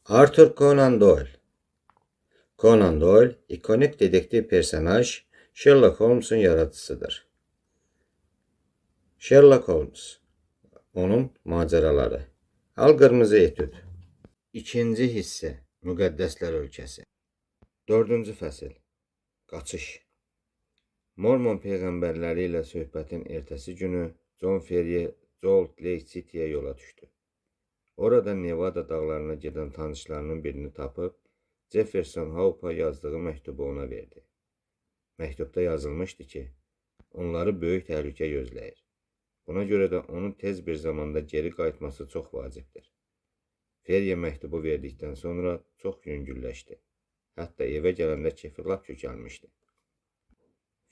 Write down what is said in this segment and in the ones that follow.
Arthur Conan Doyle. Conan Doyle, ikonik dedektiv personaj Sherlock Holmes'un yaratıcısıdır. Sherlock Holmes, onun macəraları. Al qırmızı etüd. İkinci hissə, Müqəddəslər ölkəsi. 4-cü fəsil, qaçış. Mormon peyğəmbərləri ilə söhbətin ertəsi günü John Ferrier Salt Lake City'yə yola düşdü. Orada Nevada dağlarına gedən tanışlarının birini tapıb, Jefferson Hope'a yazdığı məktubu ona verdi. Məktubda yazılmışdı ki, onları böyük təhlükə gözləyir. Buna görə də onun tez bir zamanda geri qayıtması çox vacibdir. Ferrier məktubu verdikdən sonra çox yüngülləşdi. Hətta evə gələndə kefi lap kökəlmişdi.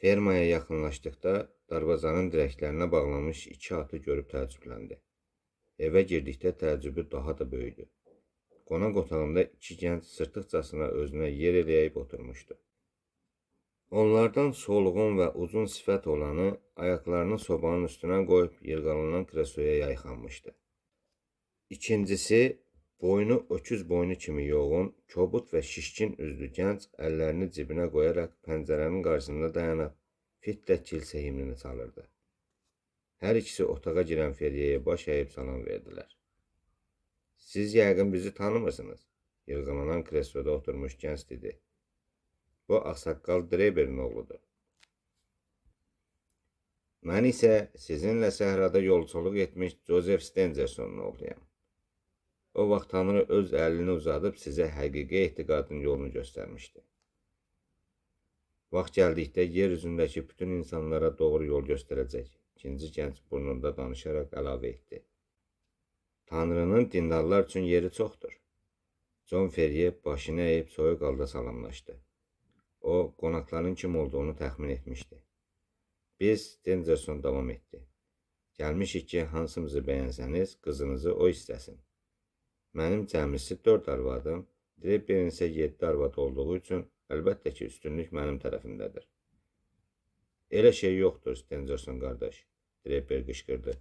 Fermaya yaxınlaşdıqda darvazanın dirəklərinə bağlanmış 2 atı görüb təəccübləndi. Evə girdikdə təəccübü daha da böyüdü. Qonaq otağında 2 gənc sırtıqcasına özünə yer eləyib oturmuşdu. Onlardan solğun və uzun sifət olanı ayaqlarını sobanın üstünə qoyub yırğalanan kresoya yayxanmışdı. İkincisi, boynu öküz boynu kimi yoğun, kobud və şişkin üzlü gənc əllərini cibinə qoyaraq pəncərənin qarşısında dayanıb fitlə kilsə himnini çalırdı. Hər ikisi otağa girən Ferrier'ə baş əyib salam verdilər. Siz yəqin bizi tanımırsınız, yırğalanan kresoda oturmuş gənc dedi. Bu ağsaqqal Dreber'in oğludur. Mən isə sizinlə səhrada yolçuluq etmiş Joseph Stangerson'un oğluyam. O vaxt Tanrı öz əlini uzadıb sizə həqiqi etiqadın yolunu göstərmişdi. Vaxt gəldikdə yer üzündəki bütün insanlara doğru yol göstərəcək. İkinci gənc burnunda danışaraq əlavə etdi. Tanrının dindarlar üçün yeri çoxdur. John Ferrier başını əyib soyuq halda salamlaşdı. O, qonaqların kim olduğunu təxmin etmişdi. Biz, Stangerson davam etdi. Gəlmişik ki, hansımızı bəyənsəniz, qızınızı o istəsin. Mənim cəmisi 4 arvadım, Dreber'in isə 7 arvad olduğu üçün əlbəttə ki, üstünlük mənim tərəfimdədir. Elə şey yoxdur, Stangerson qardaş, Dreber qışqırdı.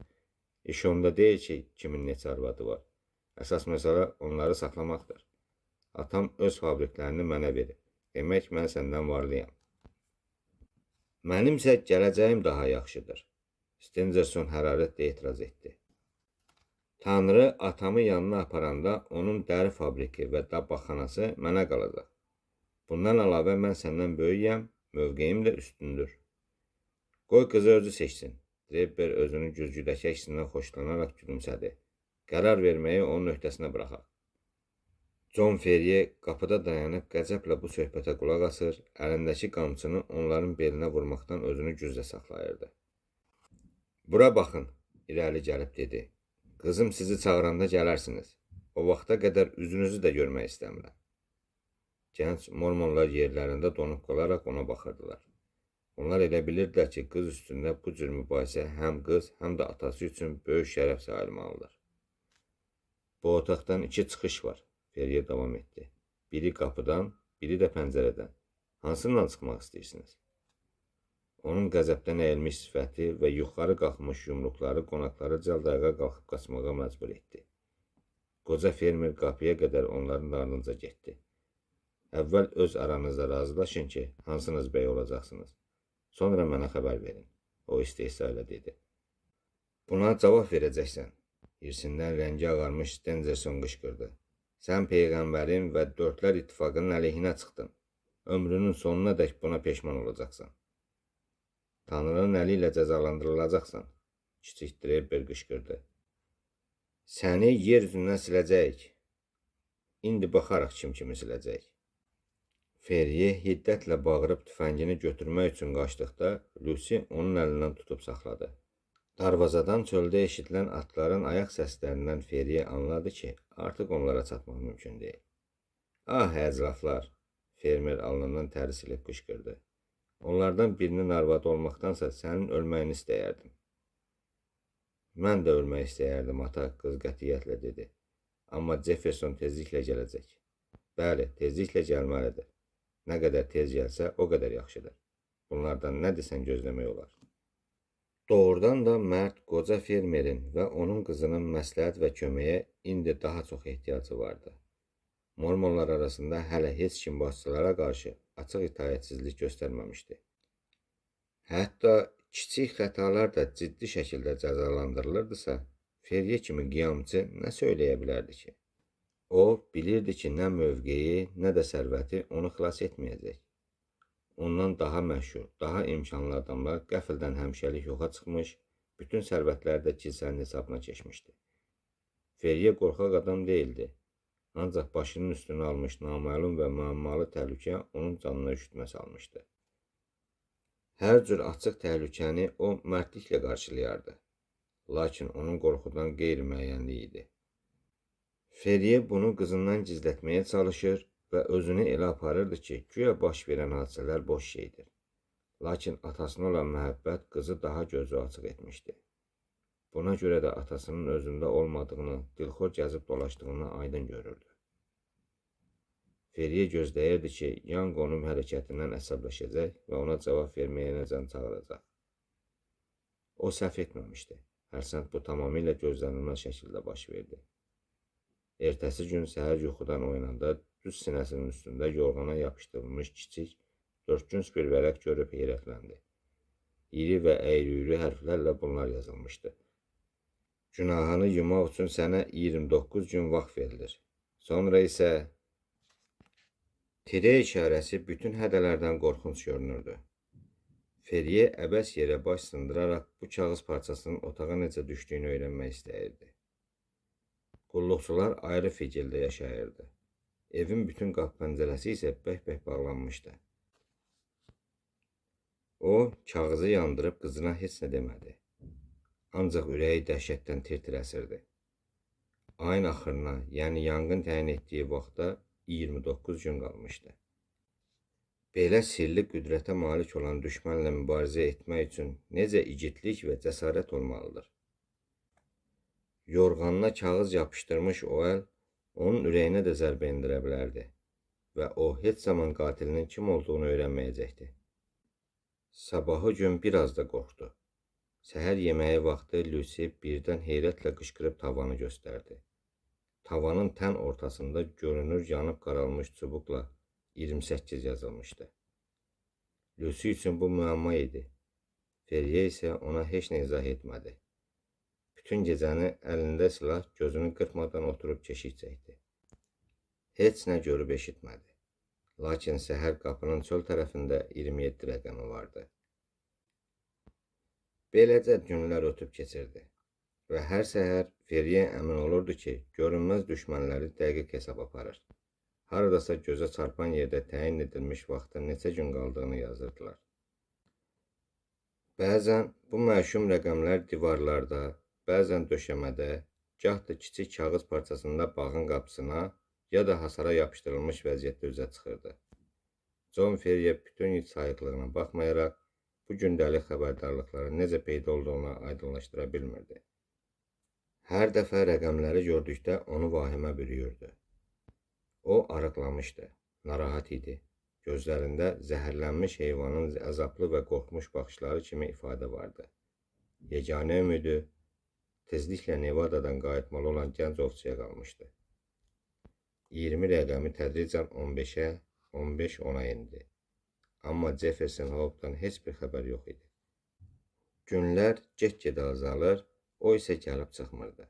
İş onda deyil ki, kimin neçə arvadı var. Əsas məsələ onları saxlamaqdır. Atam öz fabriklərini mənə verib. Demək, mən səndən varlıyam. Mənimsə gələcəyim daha yaxşıdır. Stangerson hərarətlə etiraz etdi. Tanrı atamı yanına aparanda onun dəri fabriki və dabbaxanası mənə qalacaq. Bundan əlavə mən səndən böyüyəm, mövqeyim də üstündür. Qoy qızı özü seçsin. Dreber özünün güzgüdəki əksindən xoşlanaraq gülümsədi. Qərar verməyi onun öhdəsinə buraxaq. John Ferrier qapıda dayanıb qəzəblə bu söhbətə qulaq asır, əlindəki qamçını onların belinə vurmaqdan özünü güclə saxlayırdı. Bura baxın, irəli gəlib dedi. Qızım sizi çağıranda gələrsiniz. O vaxta qədər üzünüzü də görmək istəmirəm. Gənc mormonlar yerlərində donub qalaraq ona baxırdılar. Onlar elə bilirdilər ki, qız üstündə bu cür mübahisə həm qız, həm də atası üçün böyük şərəf sayılmalıdır. Bu otaqdan 2 çıxış var. Ferrier davam etdi. Biri qapıdan, biri də pəncərədən. Hansından çıxmaq istəyirsiniz? Onun qəzəbdən əyilmiş sifəti və yuxarı qalxmış yumruqları qonaqları cəld ayağa qalxıb qaçmağa məcbur etdi. Qoca fermer qapıya qədər onların ardınca getdi. Əvvəl öz aranızda razılaşın ki, hansınız bəy olacaqsınız. Sonra mənə xəbər verin. O istehza ilə dedi. Buna cavab verəcəksən. Hirsindən rəngi ağarmış Stangerson qışqırdı. Sən peyğəmbərin və dördlər ittifaqının əleyhinə çıxdın. Ömrünün sonuna dək buna peşman olacaqsan. Tanrının əli ilə cəzalandırılacaqsan. Kiçik Dreber qışqırdı. Səni yer üzündən siləcəyik. İndi baxaraq kim kimi siləcəyik. Ferrier hiddətlə bağırıb tüfəngini götürmək üçün qaçdıqda, Lucy onun əlindən tutub saxladı. Darvazadan çöldə eşidilən atların ayaq səslərindən Ferrier anladı ki, artıq onlara çatmaq mümkün deyil. Ah, əclaflar! Fermer alnından təri silib qışqırdı. Onlardan birinin arvadı olmaqdansa sənin ölməyini istəyərdim. Mən də ölmək istəyərdim, ata, qız qətiyyətlə dedi. Amma Jefferson tezliklə gələcək. Bəli, tezliklə gəlməlidir. Nə qədər tez gəlsə, o qədər yaxşıdır. Bunlardan nə desən gözləmək olar. Doğrudan da mərd qoca fermerin və onun qızının məsləhət və köməyə indi daha çox ehtiyacı vardı. Mormonlar arasında hələ heç kim başçılara qarşı açıq itaətsizlik göstərməmişdi. Hətta kiçik xətalar da ciddi şəkildə cəzalandırılırdısa, Ferriye kimi qiyamçı nə söyləyə bilərdi ki? O, bilirdi ki, nə mövqeyi, nə də sərvəti onu xilas etməyəcək. Ondan daha məşhur, daha imkanlı adamlar qəfildən həmişəlik yoxa çıxmış, bütün sərvətləri də kilsənin hesabına keçmişdi. Ferriye qorxaq adam deyildi. Ancaq başının üstünü almış naməlum və müəmmalı təhlükə onun canına üşütmə salmışdı. Hər cür açıq təhlükəni o mərdliklə qarşılayardı. Lakin onun qorxudan qeyri-müəyyənliyi idi. Ferriye bunu qızından gizlətməyə çalışır və özünü elə aparırdı ki, güya baş verən hadisələr boş şeydir. Lakin atasına olan məhəbbət qızı daha gözü açıq etmişdi. Buna görə də atasının özündə olmadığını, dilxor gəzib dolaşdığını aydın görürdü. Ferriye gözləyirdi ki, Yang onun hərəkətindən əsəbləşəcək və ona cavab verməyə nəcən çağıracaq. O səhv etməmişdi. Hərsənd bu tamamilə gözlənilməz şəkildə baş verdi. Ertəsi gün səhər yuxudan oyananda düz sinəsinin üstündə yorğana yapışdırılmış kiçik, dörtgünc bir vərəq görüb heyrətləndi. İri və əyri-üyrü hərflərlə bunlar yazılmışdı. Günahını yumaq üçün sənə 29 gün vaxt verilir. Sonra isə tire işarəsi bütün hədələrdən qorxunc görünürdü. Ferriye əbəs yerə baş sındıraraq bu kağız parçasının otağa necə düşdüyünü öyrənmək istəyirdi. Qulluqçular ayrı ficildə yaşayırdı. Evin bütün qapı-pəncərəsi isə bək-bək bağlanmışdı. O, kağızı yandırıb qızına heç nə demədi. Ancaq ürəyi dəhşətdən tir-tir əsirdi. Ayın axırına, yəni yanğın təyin etdiyi vaxtda 29 gün qalmışdı. Belə sirli qüdrətə malik olan düşmənlə mübarizə etmək üçün necə igidlik və cəsarət olmalıdır? Yorğanına kağız yapışdırmış o əl, onun ürəyinə də zərbə endirə bilərdi və o heç zaman qatilinin kim olduğunu öyrənməyəcəkdi. Sabahı gün biraz da qorxdu. Səhər yeməyi vaxtı Lucy birdən heyrətlə qışqırıb tavanı göstərdi. Tavanın tən ortasında görünür yanıb qaralmış çubuqla 28 yazılmışdı. Lucy üçün bu müəmma idi. Ferriye isə ona heç nə izah etmədi. Bütün gecəni əlində silah gözünü qırpmadan oturub keşik çəkdi. Heç nə görüb eşitmədi. Lakin səhər qapının çöl tərəfində 27 rəqəmi vardı. Beləcə günlər ötüb keçirdi və hər səhər Ferriye əmin olurdu ki, görünməz düşmənləri dəqiq hesab aparır. Haradasa gözə çarpan yerdə təyin edilmiş vaxtın neçə gün qaldığını yazırdılar. Bəzən bu məşum rəqəmlər divarlarda, bəzən döşəmədə, gah da kiçik kağız parçasında bağın qapısına ya da hasara yapışdırılmış vəziyyətdə üzə çıxırdı. John Ferriye bütün iç sayıqlığına baxmayaraq, bu gündəlik xəbərdarlıqların necə peyda olduğunu aydınlaşdıra bilmirdi. Hər dəfə rəqəmləri gördükdə onu vahimə bürüyürdü. O arıqlamışdı, narahat idi. Gözlərində zəhərlənmiş heyvanın əzablı və qorxmuş baxışları kimi ifadə vardı. Yeganə ümidi tezliklə Nevadadan qayıtmalı olan gənc ovçuya qalmışdı. 20 rəqəmi tədricən 15-ə, 15 10-a indi. Amma Jefferson Hope'dan heç bir xəbər yox idi. Günlər get-gedə azalır, o isə gəlib çıxmırdı.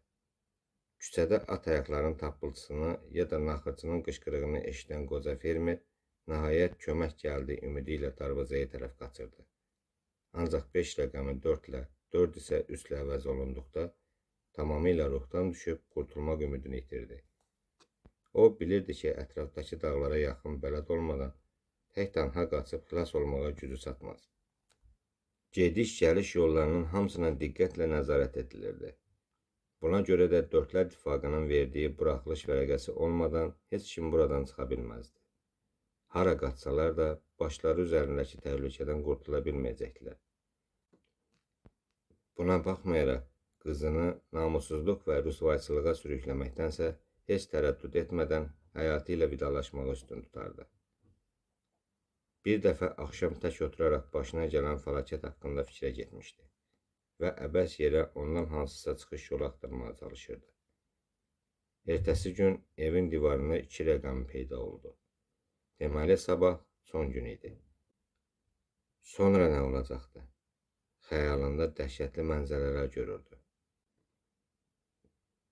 Küçədə at ayaqlarının tappıltısını ya da naxırçının qışqırığını eşidən qoca fermer nəhayət kömək gəldi ümidi ilə darvazaya tərəf qaçırdı. Ancaq 5 rəqəmi 4 ilə, 4 isə 3 ilə əvəz olunduqda tamamilə ruhdan düşüb qurtulmaq ümidini itirdi. O bilirdi ki, ətrafdakı dağlara yaxın bələd olmadan tək tənha qaçıb xilas olmağa gücü çatmaz. Gediş-gəliş yollarının hamısına diqqətlə nəzarət edilirdi. Buna görə də Dördlər İttifaqının verdiyi buraxılış vərəqəsi olmadan heç kim buradan çıxa bilməzdi. Hara qaçsalar da başları üzərindəki təhlükədən qurtula bilməyəcəkdilər. Buna baxmayaraq, qızını namussuzluq və rüsvayçılığa sürükləməkdənsə heç tərəddüd etmədən həyatı ilə vidalaşmağı üstün tutardı. Bir dəfə axşam tək oturaraq başına gələn fəlakət haqqında fikrə getmişdi və əbəs yerə ondan hansısa çıxış yolu axtarmağa çalışırdı. Ertəsi gün evin divarında 2 rəqəmi peyda oldu. Deməli, sabah son gün idi. Sonra nə olacaqdı? Xəyalında dəhşətli mənzərələr görürdü.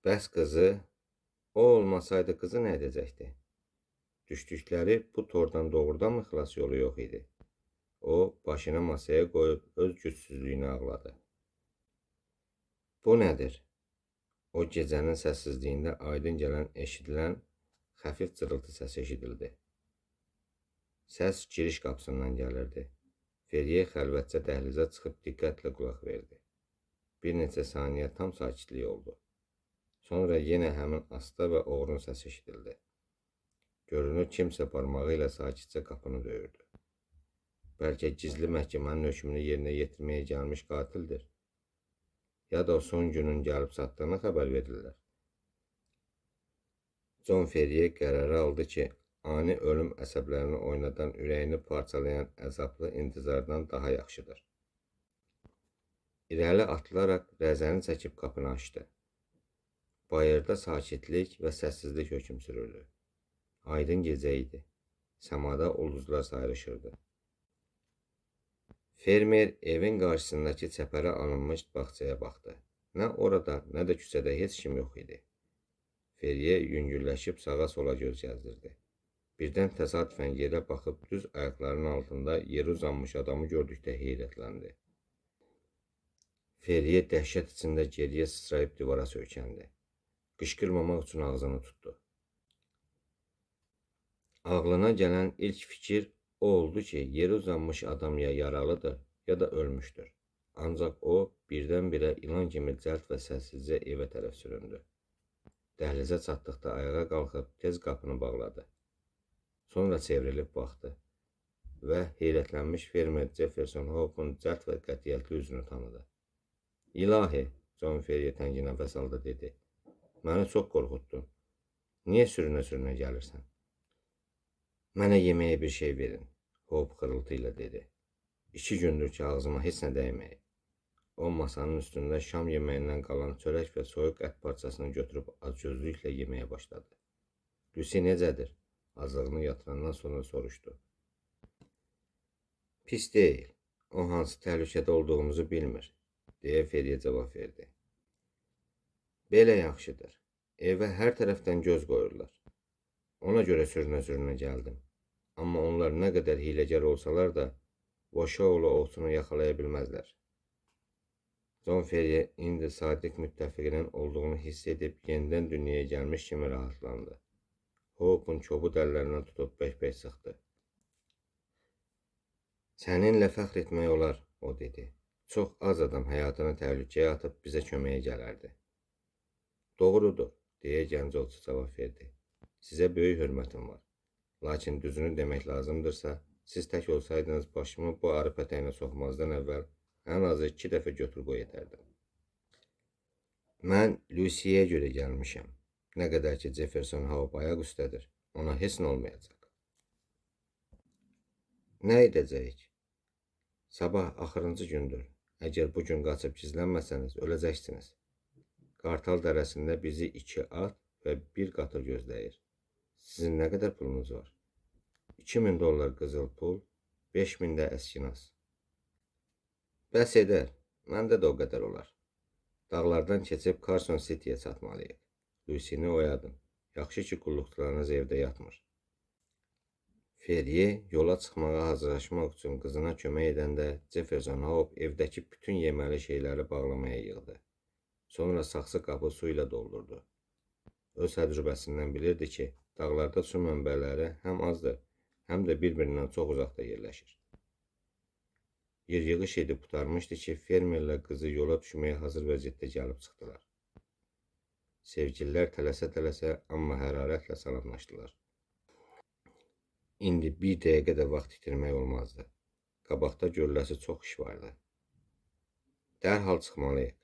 Bəs qızı? O olmasaydı qızı nə edəcəkdi? Düşdükləri bu tordan doğrudanmı xilas yolu yox idi? O, başını masaya qoyub öz gücsüzlüyünü ağladı. Bu nədir? O gecənin səssizliyində aydın gələn, eşidilən xəfif cırıltı səsi eşidildi. Səs giriş qapısından gəlirdi. Ferye xəlvətcə dəhlizə çıxıb diqqətlə qulaq verdi. Bir neçə saniyə tam sakitlik oldu. Sonra yenə həmin asta və oğrun səsi eşidildi. Görünür, kimsə barmağı ilə sakitcə qapını döyürdü. Bəlkə gizli məhkəmənin hökmünü yerinə yetirməyə gəlmiş qatildir. Ya da o son günün gəlib çatdığını xəbər verirlər. John Ferrier qərarı aldı ki, ani ölüm əsəblərini oynadan, ürəyini parçalayan əzablı intizardan daha yaxşıdır. İrəli atılaraq rəzəni çəkib qapını açdı. Bayırda sakitlik və səssizlik hökm sürürdü. Aydın gecə idi. Səmada ulduzlar sayrışırdı. Fermer evin qarşısındakı çəpərə alınmış bağçaya baxdı. Nə orada, nə də küçədə heç kim yox idi. Ferrier yüngülləşib sağa sola göz gəzdirdi. Birdən təsadüfən yerə baxıb düz ayaqlarının altında yeri uzanmış adamı gördükdə heyrətləndi. Ferrier dəhşət içində geriyə sıçrayıb divara söykəndi. Qışqırmamaq üçün ağzını tutdu. Ağlına gələn ilk fikir o oldu ki, yeri uzanmış adam ya yaralıdır, ya da ölmüşdür. Ancaq o, birdən-birə ilan kimi cəld və səssizcə evə tərəf süründü. Dəhlizə çatdıqda ayağa qalxıb tez qapını bağladı. Sonra çevrilib baxdı və heyrətlənmiş fermer Jefferson Hope'un cəld və qətiyyətli üzünü tanıdı. İlahi, John Ferrier təngi nəfəs aldı dedi. Məni çox qorxutdun. Niyə sürünə-sürünə gəlirsən? Mənə yeməyə bir şey verin, Hope xırıltı ilə dedi. 2 gündür ki, ağzıma heç nə dəyməyib. O, masanın üstündə şam yeməyindən qalan çörək və soyuq ət parçasını götürüb acgözlüklə yeməyə başladı. Lucy necədir? Azlığını yatırandan sonra soruşdu. Pis deyil, o hansı təhlükədə olduğumuzu bilmir, deyə Ferrier cavab verdi. Belə yaxşıdır, evə hər tərəfdən göz qoyurlar. Ona görə sürünə-sürünə gəldim. Amma onlar nə qədər hiləgər olsalar da, Voşoğlu ovçunu yaxalaya bilməzlər. John Ferrier indi sadiq müttəfiqinin olduğunu hiss edib yenidən dünyaya gəlmiş kimi rahatlandı. Hope'un kobud əllərindən tutub bək-bək sıxdı. Səninlə fəxr etmək olar, o dedi. Çox az adam həyatını təhlükəyə atıb bizə köməyə gələrdi. Doğrudur, deyə gənc ovçu cavab verdi. Sizə böyük hörmətim var. Lakin düzünü demək lazımdırsa, siz tək olsaydınız başımı bu arı pətəyinə soxmazdan əvvəl ən azı 2 dəfə götür qoy edərdim. Mən Lucy'yə görə gəlmişəm. Nə qədər ki Jefferson Hope ayaq üstədir, ona heç nə olmayacaq. Nə edəcəyik? Sabah axırıncı gündür. Əgər bu gün qaçıb gizlənməsəniz, öləcəksiniz. Qartal dərəsində bizi 2 at və 1 qatır gözləyir. Sizin nə qədər pulunuz var? $2000 qızıl pul, 5000 də əskinas. Bəs edər, məndə də o qədər olar. Dağlardan keçib Carson City'yə çatmalıyıq. Lucy'ni oyadım. Yaxşı ki, qulluqçularınız evdə yatmır. Ferrier yola çıxmağa hazırlaşmaq üçün qızına kömək edəndə Jefferson Hope evdəki bütün yeməli şeyləri bağlamaya yığdı. Sonra saxsı qabı su ilə doldurdu. Öz təcrübəsindən bilirdi ki, dağlarda su mənbələri həm azdır, həm də bir-birindən çox uzaqda yerləşir. Bir yığış edib qurtarmışdı ki, fermerlə qızı yola düşməyə hazır vəziyyətdə gəlib çıxdılar. Sevgililər tələsə-tələsə, amma hərarətlə salamlaşdılar. İndi bir dəqiqə də vaxt itirmək olmazdı. Qabaqda görüləsi çox iş vardı. Dərhal çıxmalıyıq.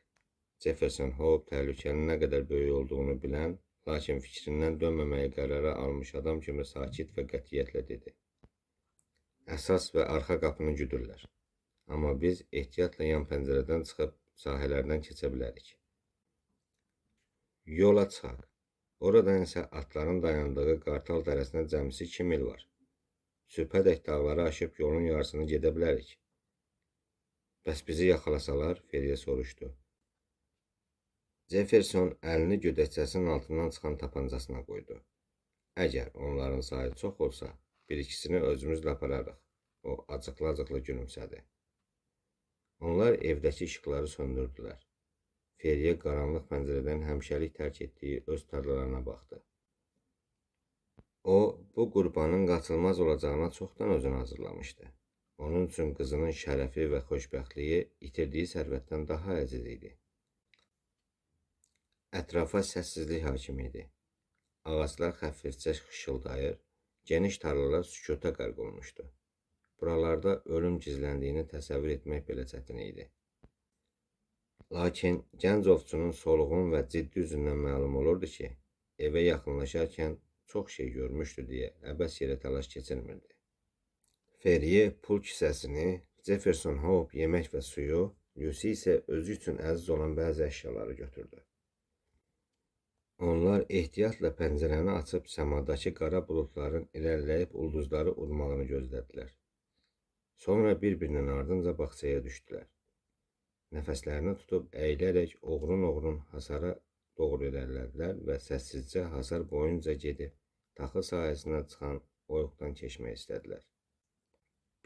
Jefferson Hope təhlükənin nə qədər böyük olduğunu bilən, lakin fikrindən dönməməyə qərara almış adam kimi sakit və qətiyyətlə dedi. Əsas və arxa qapını güdürlər. Amma biz ehtiyatla yan pəncərədən çıxıb sahələrdən keçə bilərik. Yola çıxaq. Oradan isə atların dayandığı Qartal dərəsinə cəmsi 2 mil var. Sübhədək dağları aşıb yolun yarısını gedə bilərik. Bəs bizi yaxalasalar, Feriye soruşdu. Jefferson əlini gödəkçəsinin altından çıxan tapancasına qoydu. Əgər onların sayı çox olsa, bir-ikisini özümüzlə apararıq. O acıqlı-acıqlı gülümsədi. Onlar evdəki işıqları söndürdülər. Feriye qaranlıq pəncərədən həmişəlik tərk etdiyi öz tarlalarına baxdı. O, bu qurbanın qaçılmaz olacağına çoxdan özünü hazırlamışdı. Onun üçün qızının şərəfi və xoşbəxtliyi itirdiyi sərvətdən daha əziz idi. Ətrafa səssizlik hakim idi. Ağaclar xəffifcə xışıldayır, geniş tarlalar sükuta qərq olmuşdu. Buralarda ölüm gizləndiyini təsəvvür etmək belə çətin idi. Lakin gənc ovçunun solğun və ciddi üzündən məlum olurdu ki, evə yaxınlaşarkən çox şey görmüşdü deyə əbəs yerə təlaş keçirmirdi. Feriye pul kisəsini, Jefferson Hope yemək və suyu, Lucy isə özü üçün əziz olan bəzi əşyaları götürdü. Onlar ehtiyatla pəncərəni açıb səmadakı qara buludların irəliləyib ulduzları udmağını gözlədilər. Sonra bir-birinin ardınca bağçaya düşdülər. Nəfəslərini tutub əyilərək oğrun-oğrun hasara doğru irəlilədilər və səssizcə hasar boyunca gedib taxıl sahəsinə çıxan oyuqdan keçmək istədilər.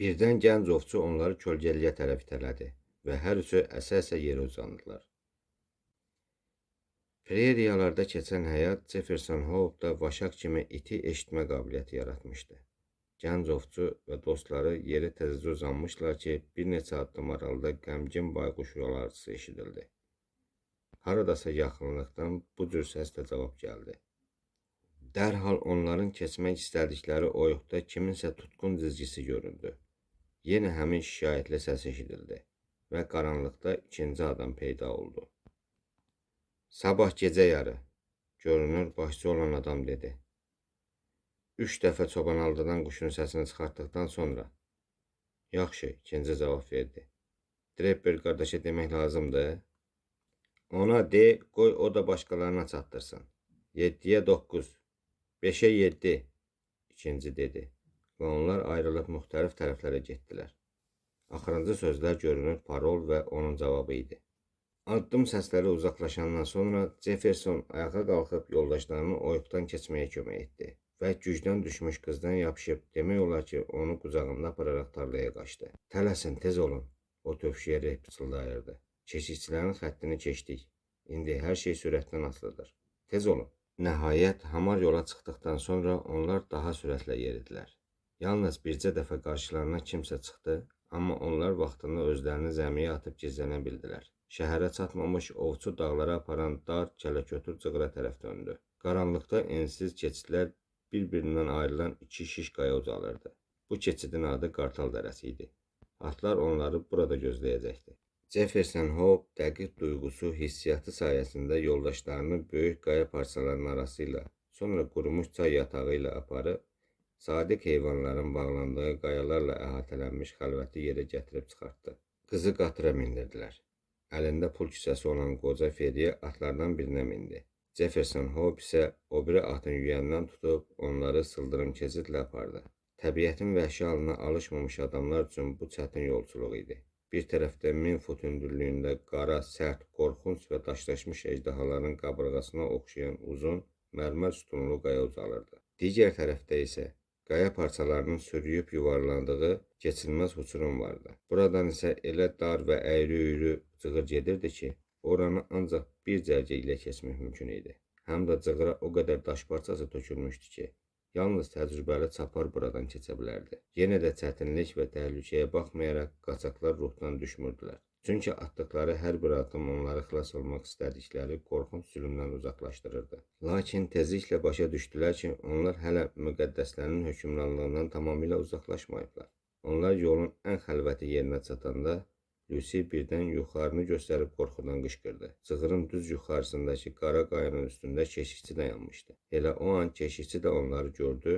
Birdən gənc ovçu onları kölgəliyə tərəf itələdi və hər üçü əsə-əsə yerə uzandılar. Preriyalarda keçən həyat Jefferson Hope'da vaşaq kimi iti eşitmə qabiliyyəti yaratmışdı. Gənc ovçu və dostları yeri təzəcə uzanmışlar ki, bir neçə addım aralıda qəmgin bayquş yalartısı eşidildi. Haradasa yaxınlıqdan bu cür səslə cavab gəldi. Dərhal onların keçmək istədikləri oyuqda kiminsə tutqun cizgisi göründü. Yenə həmin şikayətli səs eşidildi və qaranlıqda ikinci adam peyda oldu. Sabah gecə yarı, görünür başçı olan adam dedi. 3 dəfə çobanaldıdan quşun səsini çıxartdıqdan sonra. Yaxşı, ikinci cavab verdi. Drepper qardaşa demək lazımdır. Ona de, qoy o da başqalarına çatdırsın. 7-yə 9, 5-ə 7, ikinci dedi. Və onlar ayrılıb müxtəlif tərəflərə getdilər. Axırıncı sözlər görünür parol və onun cavabı idi. Addım səsləri uzaqlaşandan sonra Jefferson ayağa qalxıb yoldaşlarını oyuqdan keçməyə kömək etdi və gücdən düşmüş qızdan yapışıb demək olar ki, onu qucağında apararaq tarlaya qaçdı. Tələsin, tez olun, o tövşüyərək pıçıldayırdı. Keşikçilərin xəttini keçdik. İndi hər şey sürətdən asılıdır. Tez olun. Nəhayət, hamar yola çıxdıqdan sonra onlar daha sürətlə yeridilər. Yalnız bircə dəfə qarşılarına kimsə çıxdı, amma onlar vaxtında özlərini zəmiyə atıb gizlənə bildilər. Şəhərə çatmamış ovçu dağlara aparan dar, kələkötür cığıra tərəf döndü. Qaranlıqda ensiz keçidlər bir-birindən ayrılan 2 şiş qaya uzalırdı. Bu keçidin adı Qartal dərəsi idi. Atlar onları burada gözləyəcəkdi. Jefferson Hope dəqiq duyğusu, hissiyatı sayəsində yoldaşlarını böyük qaya parçalarının arasıyla, sonra qurumuş çay yatağı ilə aparıb, sadiq heyvanların bağlandığı qayalarla əhatələnmiş xəlvəti yerə gətirib çıxartdı. Qızı qatıra mindirdilər. Əlində pul kisəsi olan qoca Feriye atlardan birinə mindi. Jefferson Hope isə o biri atın yüyəndən tutub onları sıldırım keçidlə apardı. Təbiətin vəhşi halına alışmamış adamlar üçün bu çətin yolçuluq idi. Bir tərəfdə 1000 fut hündürlüyündə qara, sərt, qorxunc və daşlaşmış ejdahaların qabırğasına oxşayan uzun, mərmər sütunlu qaya uzalırdı. Digər tərəfdə isə qaya parçalarının sürüyüb yuvarlandığı keçilməz uçurum vardı. Buradan isə elə dar və əyri-üyrü cığır gedirdi ki, oranı ancaq bir cərgə ilə keçmək mümkün idi. Həm də cığıra o qədər daş parçası tökülmüşdü ki, yalnız təcrübəli çapar buradan keçə bilərdi. Yenə də çətinlik və təhlükəyə baxmayaraq qaçaqlar ruhdan düşmürdülər. Çünki atdıqları hər bir addım onları xilas olmaq istədikləri qorxunc zülmdən uzaqlaşdırırdı. Lakin tezliklə başa düşdülər ki, onlar hələ müqəddəslərin hökmranlığından tamamilə uzaqlaşmayıblar. Onlar yolun ən xəlvəti yerinə çatanda, Lucy birdən yuxarını göstərib qorxudan qışqırdı. Cığırın düz yuxarısındakı qara qayanın üstündə keşikçi dayanmışdı. Elə o an keşikçi də onları gördü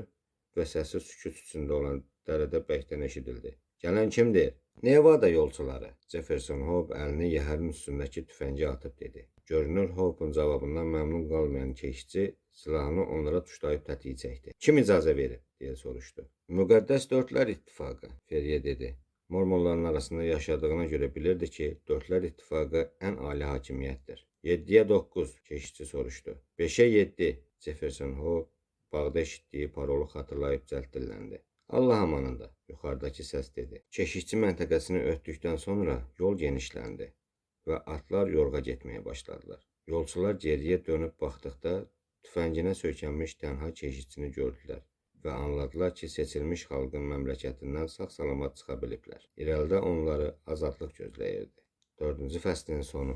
və səsi sükut içində olan dərədə bəkdən eşidildi. Gələn kimdir? Nevada yolçuları. Jefferson Hope əlini yəhərin üstündəki tüfəngi atıb dedi. Görünür Hope'un cavabından məmnun qalmayan keşikçi Silahını onlara tuşlayıb tətiyi çəkdi. Kim icazə verib? Deyə soruşdu. Müqəddəs Dördlər İttifaqı, Feriyə dedi. Mormonların arasında yaşadığına görə bilirdi ki, Dördlər İttifaqı ən ali hakimiyyətdir. 7-yə 9, keşişçi soruşdu. 5-ə 7, Jefferson Hope bağda eşitdiyi parolu xatırlayıb cəld dilləndi. Allah amanında, yuxarıdakı səs dedi. Keşişçi məntəqəsini ötdükdən sonra yol genişləndi və atlar yorğa getməyə başladılar. Yolçular geriyə dönüb baxdıqda tüfənginə söykənmiş tənha keşişçini gördülər və anladılar ki, seçilmiş xalqın məmləkətindən sağ-salamat çıxa biliblər. İrəlidə onları azadlıq gözləyirdi. 4-cü fəslin sonu.